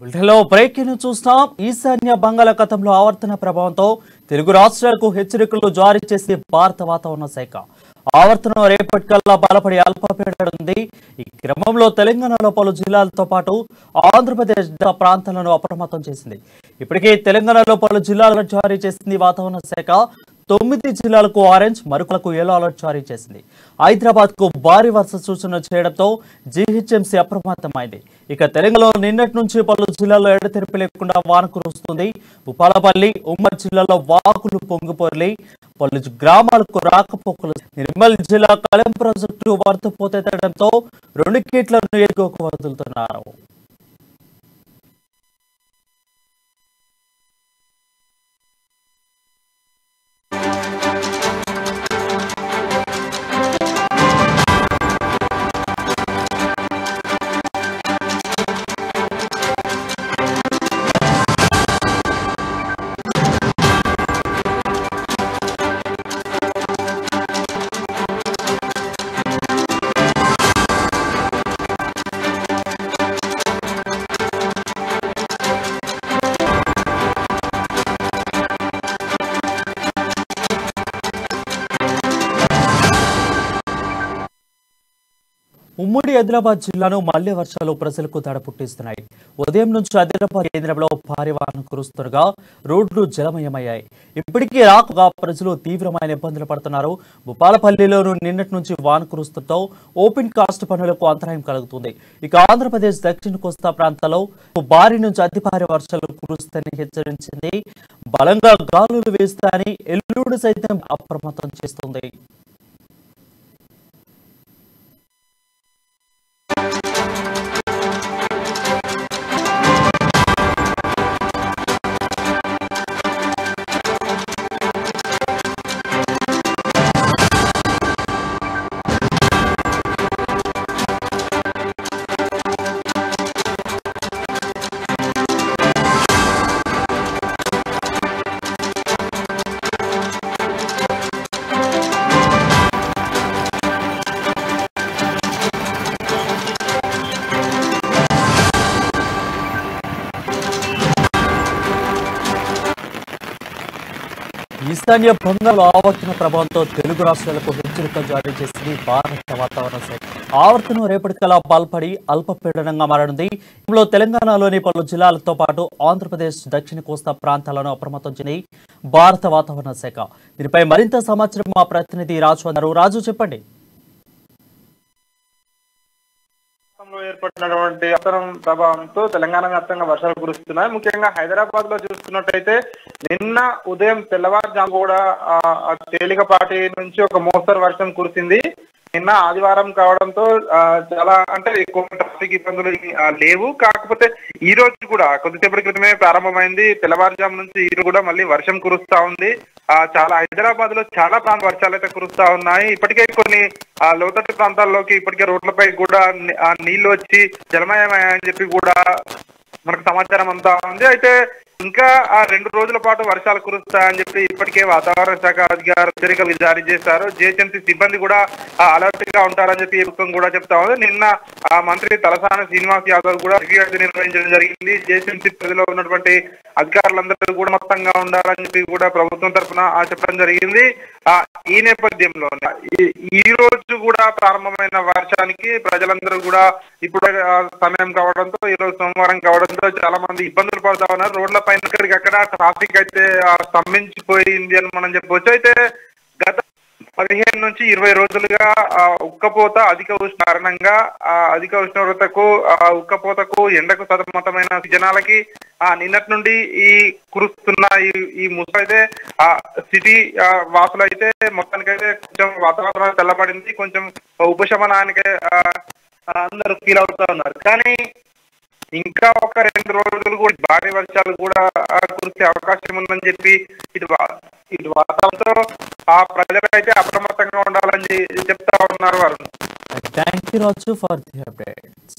బులెటిన్లో బ్రేకింగ్ చూస్తాం. ఈశాన్య బంగాళాఖాతంలో ఆవర్తన ప్రభావంతో తెలుగు రాష్ట్రాలకు హెచ్చరికలు జారీ చేసి భారత వాతావరణ శాఖ. ఆవర్తనం రేపటికల్లా బలపడి అల్పపీడనుంది. ఈ క్రమంలో తెలంగాణలో పలు జిల్లాలతో పాటు ఆంధ్రప్రదేశ్ ప్రాంతాలను అప్రమత్తం చేసింది. ఇప్పటికే తెలంగాణలో పలు జిల్లాలను జారీ చేసింది వాతావరణ శాఖ. 9 జిల్లాలకు ఆరెంజ్, మరొకలకు యెల్లో అలర్ట్ జారీ చేసింది. హైదరాబాద్ కు భారీ వర్ష సూచన చేయడంతో జీహెచ్ఎంసీ అప్రమత్తమైంది. ఇక తెలంగాణలో నిన్నటి నుంచి పలు జిల్లాల్లో ఎడతెరిపి లేకుండా వాన కురుస్తుంది. భూపాలపల్లి, ఉమ్మడి జిల్లాలో వాగులు పొంగిపొర్లి పలు గ్రామాలకు రాకపోకలు. నిర్మల్ జిల్లా కలెం ప్రాజెక్టు వరద పోతెత్తడంతో 2 గేట్లను ఎగువకు వదులుతున్నారు. ఉమ్మడి ఆదిలాబాద్ జిల్లాను మళ్లీ వర్షాలు ప్రజలకు దడ పుట్టిస్తున్నాయి. ఉదయం నుంచి ఆదిలాబాద్ కేంద్రంలో భారీ వాన కురుస్తుండగా రోడ్లు జలమయమయ్యాయి. ఇప్పటికీ రాకుండా ప్రజలు తీవ్రమైన ఇబ్బందులు పడుతున్నారు. భూపాలపల్లిలోనూ నిన్నటి నుంచి వాన కురుస్తుండటంతో ఓపెన్ కాస్ట్ పనులకు అంతరాయం కలుగుతుంది. ఇక ఆంధ్రప్రదేశ్ దక్షిణ కోస్తా ప్రాంతాల్లో భారీ నుంచి అతి భారీ వర్షాలు కురుస్తాయని హెచ్చరించింది. బలంగా గాలులు వేస్తాయని ఎల్లుండి సైతం అప్రమత్తం చేస్తుంది. ఈశాన్య బంగాళాఖాతంలో ఆవర్తన ప్రభావంతో తెలుగు రాష్ట్రాలకు హెచ్చరికలు జారీ చేసింది భారత వాతావరణ శాఖ. ఆవర్తనం రేపటికల్లా బలపడి అల్పపీడనంగా మారనుంది. ఇందులో తెలంగాణలోని పలు జిల్లాలతో పాటు ఆంధ్రప్రదేశ్ దక్షిణ కోస్తా ప్రాంతాలను అప్రమత్తం చేసింది భారత వాతావరణ శాఖ. దీనిపై మరింత సమాచారం మా ప్రతినిధి రాజు అన్నారు. రాజు, చెప్పండి. ఏర్పడినటువంటి ఆవర్తనం ప్రభావంతో తెలంగాణ వ్యాప్తంగా వర్షాలు కురుస్తున్నాయి. ముఖ్యంగా హైదరాబాద్ లో చూస్తున్నట్టయితే నిన్న ఉదయం తెల్లవారుజాము కూడా తేలికపాటి నుంచి ఒక మోస్తరు వర్షం కురిసింది. నిన్న ఆదివారం కావడంతో చాలా అంటే ఎక్కువ ట్రాఫిక్ ఇబ్బందులు లేవు. కాకపోతే ఈ రోజు కూడా కొద్దిసేపటి క్రితమే ప్రారంభమైంది. తెల్లవారుజాము నుంచి ఈ రోజు కూడా మళ్ళీ వర్షం కురుస్తా ఉంది. చాలా హైదరాబాద్ లో చాలా ప్రాంత వర్షాలు అయితే కురుస్తా ఉన్నాయి. ఇప్పటికే కొన్ని లోతట్టు ప్రాంతాల్లోకి ఇప్పటికే రోడ్లపై కూడా నీళ్లు వచ్చి జలమయమని చెప్పి కూడా మనకు సమాచారం అంతా ఉంది. అయితే ఇంకా 2 రోజుల పాటు వర్షాలు కురుస్తాయని చెప్పి ఇప్పటికే వాతావరణ శాఖ అధికారులు హెచ్చరికలు జారీ చేశారు. జిహెచ్ఎంసీ సిబ్బంది కూడా అలర్ట్ గా ఉంటారని చెప్పి ప్రభుత్వం కూడా చెప్తా ఉంది. నిన్న మంత్రి తలసాని శ్రీనివాస్ యాదవ్ కూడా రివ్యూ అయితే నిర్వహించడం జరిగింది. జిహెచ్ఎంసీ పరిధిలో ఉన్నటువంటి అధికారులందరూ కూడా మొత్తంగా ఉండాలని చెప్పి కూడా ప్రభుత్వం తరఫున చెప్పడం జరిగింది. ఈ నేపథ్యంలో ఈ రోజు కూడా ప్రారంభమైన వర్షానికి ప్రజలందరూ కూడా ఇప్పుడు సమయం కావడంతో ఈ రోజు సోమవారం కావడంతో చాలా మంది ఇబ్బందులు పడుతా ఉన్నారు. రోడ్ల పైన అక్కడ ట్రాఫిక్ అయితే స్తంభించిపోయింది అని మనం చెప్పవచ్చు. అయితే గత 15 నుంచి 20 రోజులుగా ఉక్కపోత అధిక ఉష్ణ కారణంగా అధిక ఉష్ణోగ్రతకు ఉక్కపోతకు ఎండకు సతమతమైన జనాలకి నిన్నటి నుండి ఈ కురుస్తున్న ఈ ముసైతే సిటీ వాసులు అయితే మొత్తానికైతే కొంచెం వాతావరణం తెల్లబడింది. కొంచెం ఉపశమనానికి అందరూ ఫీల్ అవుతా ఉన్నారు. కానీ ఇంకా ఒక 2 రోజులు కూడా భారీ వర్షాలు కూడా కురిసే అవకాశం ఉందని చెప్పి ఇటు వాతావరణంతో ప్రజలైతే అప్రమత్తంగా ఉండాలని చెప్తా ఉన్నారు వారు. Thank you Raju for the updates.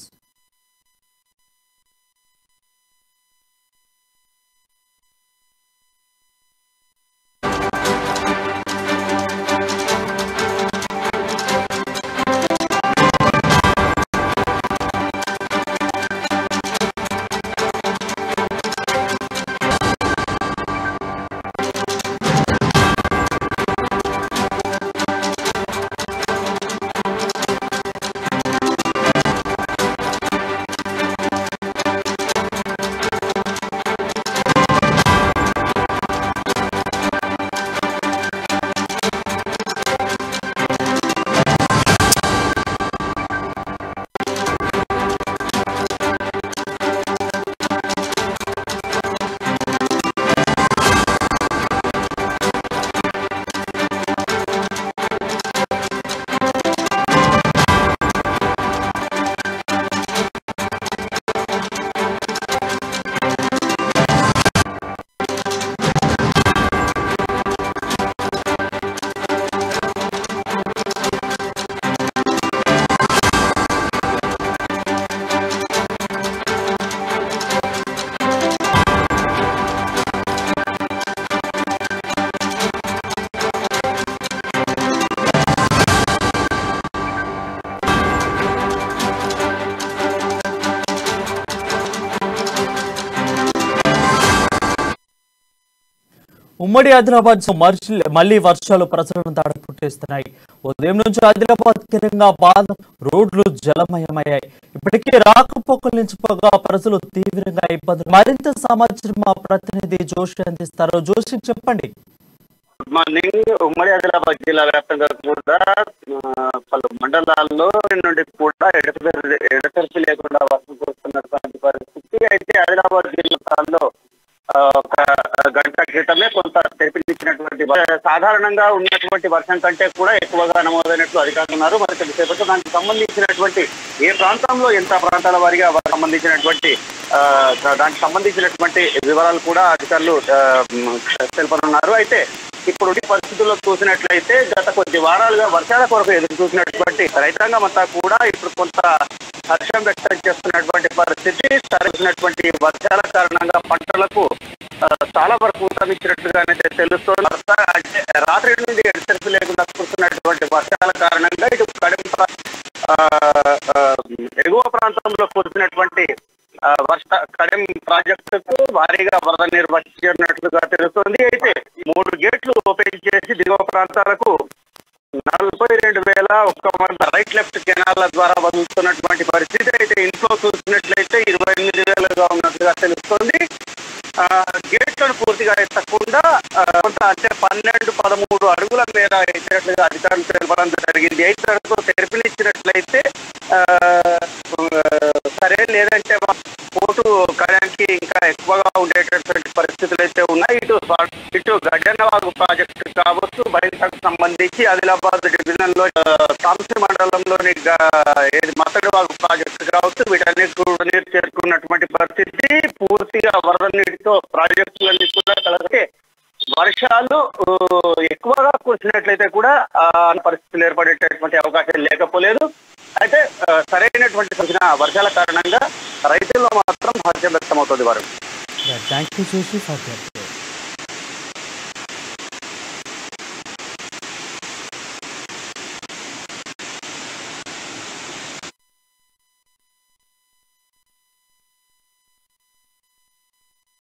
ఉమ్మడి ఆదిలాబాద్ మళ్లీ వర్షాలు ప్రజలను దాడి పుట్టిస్తున్నాయి. ఉదయం నుంచి ఆదిలాబాద్ తీరంగా బాదం రోడ్లు జలమయమయ్యాయి. ఇప్పటికే రాకపోకలు నిలిచిపోగా ప్రజలు తీవ్రంగా ఇబ్బందులు. మరింత సమాచారం మా ప్రతినిధి జోషి అందిస్తారు. జోషి చెప్పండి. Good morning. ఉమ్మడి ఆదిలాబాద్ జిల్లా వ్యాప్తంగా కూడా పలు మండలాల్లో నుండి కూడా ఎడతెరిపి లేకుండా వర్షం కురుస్తున్నటువంటి పరిస్థితి. అయితే ఆదిలాబాద్ జిల్లాలో ఒక గంట క్రితమే కొంత తెరిపించినటువంటి సాధారణంగా ఉన్నటువంటి వర్షం కంటే కూడా ఎక్కువగా నమోదైనట్లు అధికారులు ఉన్నారు. మరి కొద్దిసేపట్లో దానికి సంబంధించినటువంటి ఏ ప్రాంతంలో ఎంత ప్రాంతాల వారిగా దానికి సంబంధించినటువంటి వివరాలు కూడా అధికారులు తెలుపనున్నారు. అయితే ఇప్పుడు పరిస్థితుల్లో చూసినట్లయితే గత కొద్ది వారాలుగా వర్షాల కొరకు ఎదురు చూసినటువంటి రైతాంగం అంతా కూడా ఇప్పుడు కొంత హర్షం వ్యక్తం చేస్తున్నటువంటి పరిస్థితి. సరైనటువంటి వర్షాల కారణంగా పంటలకు చాలా వరకు ఊతమిచ్చినట్లుగానే తెలుస్తోంది. అంటే రాత్రి నుండి ఎడతెరిపి లేకుండా కురుస్తున్నటువంటి వర్షాల కారణంగా ఇటు ఎగువ ప్రాంతంలో కురిసినటువంటి కడెం ప్రాజెక్టుకు భారీగా వరద నీరు వచ్చినట్లుగా తెలుస్తోంది. అయితే 3 గేట్లు ఓపెన్ చేసి దిగువ ప్రాంతాలకు 42,001 రైట్ లెఫ్ట్ కెనాల్ల ద్వారా వదులుతున్నటువంటి పరిస్థితి. అయితే ఇంట్లో చూసినట్లయితే 28,000గా ఉన్నట్లుగా తెలుస్తోంది. గేట్లను పూర్తిగా ఎత్తకుండా కొంత అంటే 12-13 అడుగుల మేర ఇచ్చినట్లుగా అధికారులు తెలపడం జరిగింది. అయితే తెరిపినిచ్చినట్లయితే సరే, లేదంటే పోటు కడడానికి ఇంకా ఎక్కువగా ఉండేటటువంటి పరిస్థితులు అయితే ఉన్నాయి. ఇటు గడ్డన్నవాగు ప్రాజెక్టు కావచ్చు, బయటకు సంబంధించి ఆదిలాబాద్ డివిజన్ లో తాంసీ మండలంలోని మత్తడివాగు ప్రాజెక్టు కావచ్చు, వీటన్నిటి కూడా నీరు చేరుకున్నటువంటి పరిస్థితి. పూర్తిగా వరద నీటితో ప్రాజెక్టులన్నీ కూడా కలిసి వర్షాలు ఎక్కువగా కురిసినట్లయితే కూడా పరిస్థితులు ఏర్పడేటటువంటి అవకాశం లేకపోలేదు. అయితే సరైనటువంటి వర్షాల కారణంగా రైతుల్లో మాత్రం హర్షం వ్యక్తం అవుతుంది. వారు థ్యాంక్ యూ.